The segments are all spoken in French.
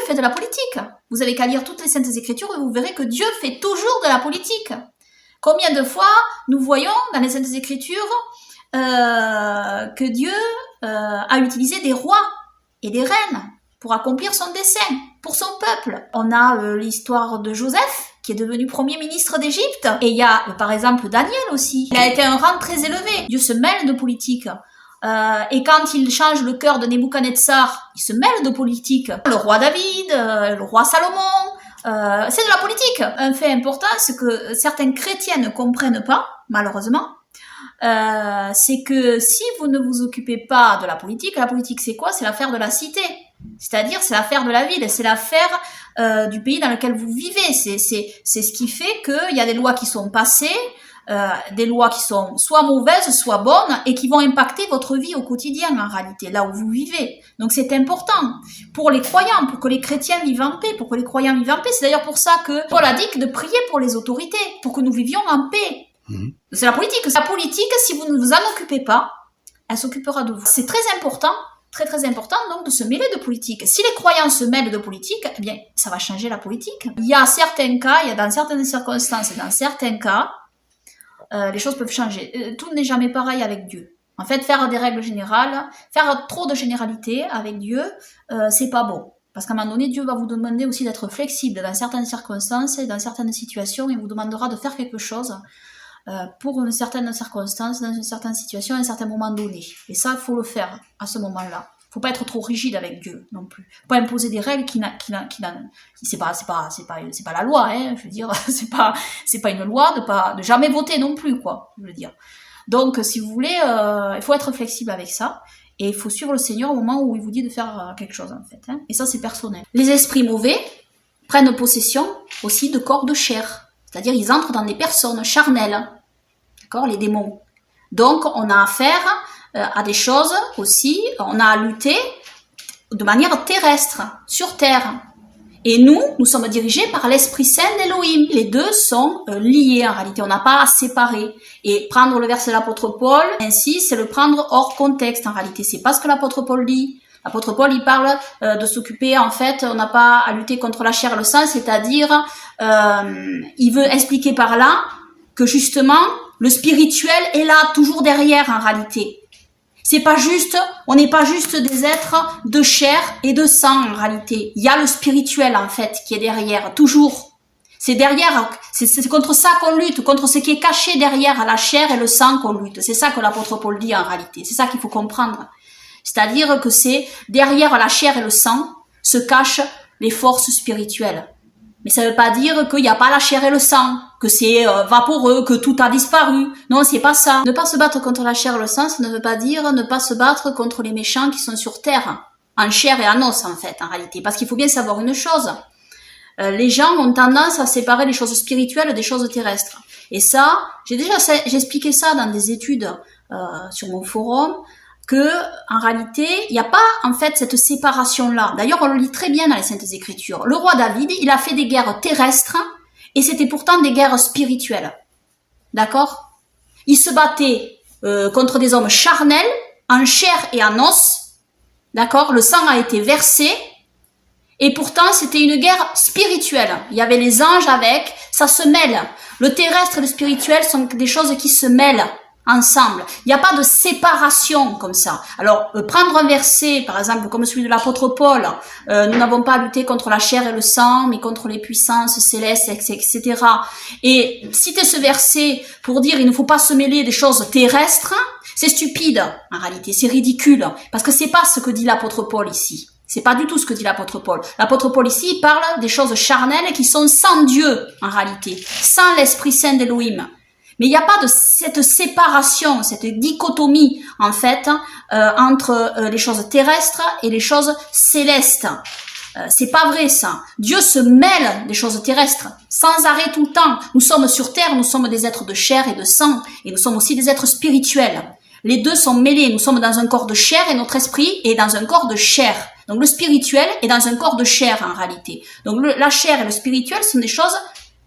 fait de la politique. Vous avez qu'à lire toutes les Saintes Écritures et vous verrez que Dieu fait toujours de la politique. Combien de fois nous voyons dans les Saintes Écritures que Dieu a utilisé des rois et des reines pour accomplir son dessein, pour son peuple. On a l'histoire de Joseph, qui est devenu premier ministre d'Égypte. Et il y a, par exemple, Daniel aussi. Il a été un rang très élevé. Dieu se mêle de politique. Et quand il change le cœur de Nebuchadnezzar, il se mêle de politique. Le roi David, le roi Salomon, c'est de la politique. Un fait important, c'est que certains chrétiens ne comprennent pas, malheureusement, c'est que si vous ne vous occupez pas de la politique c'est quoi? C'est l'affaire de la cité. C'est-à-dire, c'est l'affaire de la ville, c'est l'affaire du pays dans lequel vous vivez. C'est ce qui fait qu'il y a des lois qui sont passées, des lois qui sont soit mauvaises, soit bonnes, et qui vont impacter votre vie au quotidien, en réalité, là où vous vivez. Donc c'est important pour les croyants, pour que les chrétiens vivent en paix, pour que les croyants vivent en paix. C'est d'ailleurs pour ça que Paul a dit de prier pour les autorités, pour que nous vivions en paix. C'est la politique. La politique, si vous ne vous en occupez pas, elle s'occupera de vous. C'est très important, très important donc de se mêler de politique. Si les croyants se mêlent de politique, eh bien, ça va changer la politique. Il y a certains cas, il y a dans certaines circonstances, dans certains cas, les choses peuvent changer. Tout n'est jamais pareil avec Dieu. En fait, faire des règles générales, faire trop de généralités avec Dieu, c'est pas bon. Parce qu'à un moment donné, Dieu va vous demander aussi d'être flexible dans certaines circonstances et dans certaines situations. Il vous demandera de faire quelque chose pour une certaine circonstance, dans une certaine situation, à un certain moment donné. Et ça, il faut le faire à ce moment-là. Il faut pas être trop rigide avec Dieu non plus. Faut pas imposer des règles c'est pas la loi, hein. Je veux dire, c'est pas une loi de jamais voter non plus, quoi. Je veux dire. Donc, si vous voulez, il faut être flexible avec ça. Et il faut suivre le Seigneur au moment où il vous dit de faire quelque chose, en fait. Hein. Et ça, c'est personnel. Les esprits mauvais prennent possession aussi de corps de chair. C'est-à-dire, ils entrent dans des personnes charnelles. D'accord, les démons. Donc, on a affaire à des choses aussi, on a à lutter de manière terrestre, sur terre. Et nous sommes dirigés par l'Esprit Saint d'Élohim. Les deux sont liés en réalité, on n'a pas à séparer. Et prendre le verset de l'apôtre Paul, ainsi, c'est le prendre hors contexte en réalité. C'est pas ce que l'apôtre Paul dit. L'apôtre Paul, il parle de s'occuper, en fait, on n'a pas à lutter contre la chair et le sang, c'est-à-dire, il veut expliquer par là que justement, le spirituel est là, toujours derrière en réalité. C'est pas juste, on n'est pas juste des êtres de chair et de sang en réalité. Il y a le spirituel en fait qui est derrière, toujours. C'est derrière, c'est contre ça qu'on lutte, contre ce qui est caché derrière la chair et le sang qu'on lutte. C'est ça que l'apôtre Paul dit en réalité. C'est ça qu'il faut comprendre. C'est-à-dire que c'est derrière la chair et le sang se cachent les forces spirituelles. Mais ça veut pas dire qu'il n'y a pas la chair et le sang, que c'est vaporeux, que tout a disparu. Non, c'est pas ça. Ne pas se battre contre la chair et le sang, ça ne veut pas dire ne pas se battre contre les méchants qui sont sur terre, en chair et en os en fait, en réalité. Parce qu'il faut bien savoir une chose. Les gens ont tendance à séparer les choses spirituelles des choses terrestres. Et ça, j'ai expliqué ça dans des études sur mon forum, que en réalité, il n'y a pas en fait cette séparation-là. D'ailleurs, on le lit très bien dans les Saintes Écritures. Le roi David, il a fait des guerres terrestres et c'était pourtant des guerres spirituelles. D'accord? Il se battait contre des hommes charnels, en chair et en os. D'accord? Le sang a été versé et pourtant c'était une guerre spirituelle. Il y avait les anges avec, ça se mêle. Le terrestre et le spirituel sont des choses qui se mêlent ensemble. Il n'y a pas de séparation comme ça. Alors, prendre un verset, par exemple, comme celui de l'apôtre Paul, nous n'avons pas à lutter contre la chair et le sang, mais contre les puissances célestes, etc. Et citer ce verset pour dire il ne faut pas se mêler des choses terrestres, c'est stupide, en réalité, c'est ridicule, parce que c'est pas ce que dit l'apôtre Paul ici. C'est pas du tout ce que dit l'apôtre Paul. L'apôtre Paul ici, il parle des choses charnelles qui sont sans Dieu, en réalité, sans l'Esprit Saint d'Élohim. Mais il n'y a pas de cette séparation, cette dichotomie, en fait, entre les choses terrestres et les choses célestes. C'est pas vrai, ça. Dieu se mêle des choses terrestres, sans arrêt tout le temps. Nous sommes sur terre, nous sommes des êtres de chair et de sang, et nous sommes aussi des êtres spirituels. Les deux sont mêlés. Nous sommes dans un corps de chair et notre esprit est dans un corps de chair. Donc le spirituel est dans un corps de chair, en réalité. Donc la chair et le spirituel sont des choses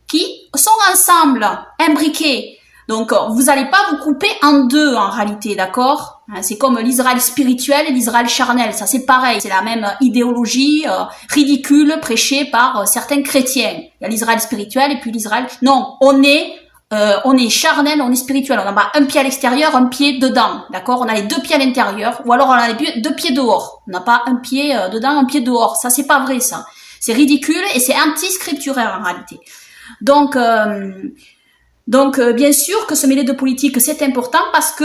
qui sont ensemble, imbriquées. Donc, vous n'allez pas vous couper en deux, en réalité, d'accord? C'est comme l'Israël spirituel et l'Israël charnel. Ça, c'est pareil. C'est la même idéologie ridicule prêchée par certains chrétiens. Il y a l'Israël spirituel et puis l'Israël... Non, on est charnel, on est spirituel. On n'a pas un pied à l'extérieur, un pied dedans, d'accord? On a les deux pieds à l'intérieur, ou alors on a les deux pieds dehors. On n'a pas un pied dedans, un pied dehors. Ça, c'est pas vrai, ça. C'est ridicule et c'est anti-scripturaire, en réalité. Donc, bien sûr que se mêler de politique, c'est important parce que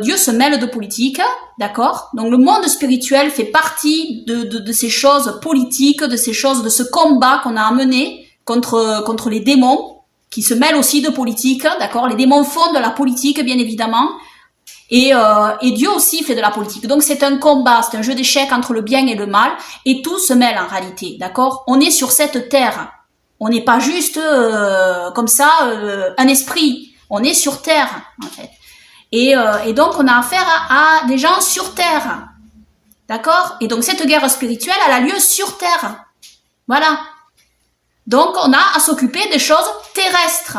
Dieu se mêle de politique, d'accord? Donc, le monde spirituel fait partie de ces choses politiques, de ces choses, de ce combat qu'on a à mener contre les démons, qui se mêlent aussi de politique, d'accord? Les démons font de la politique, bien évidemment, et Dieu aussi fait de la politique. Donc, c'est un combat, c'est un jeu d'échecs entre le bien et le mal, et tout se mêle en réalité, d'accord? On est sur cette terre. On n'est pas juste comme ça un esprit. On est sur terre, en fait. Et donc, on a affaire à des gens sur terre. D'accord? Et donc, cette guerre spirituelle, elle a lieu sur terre. Voilà. Donc, on a à s'occuper des choses terrestres.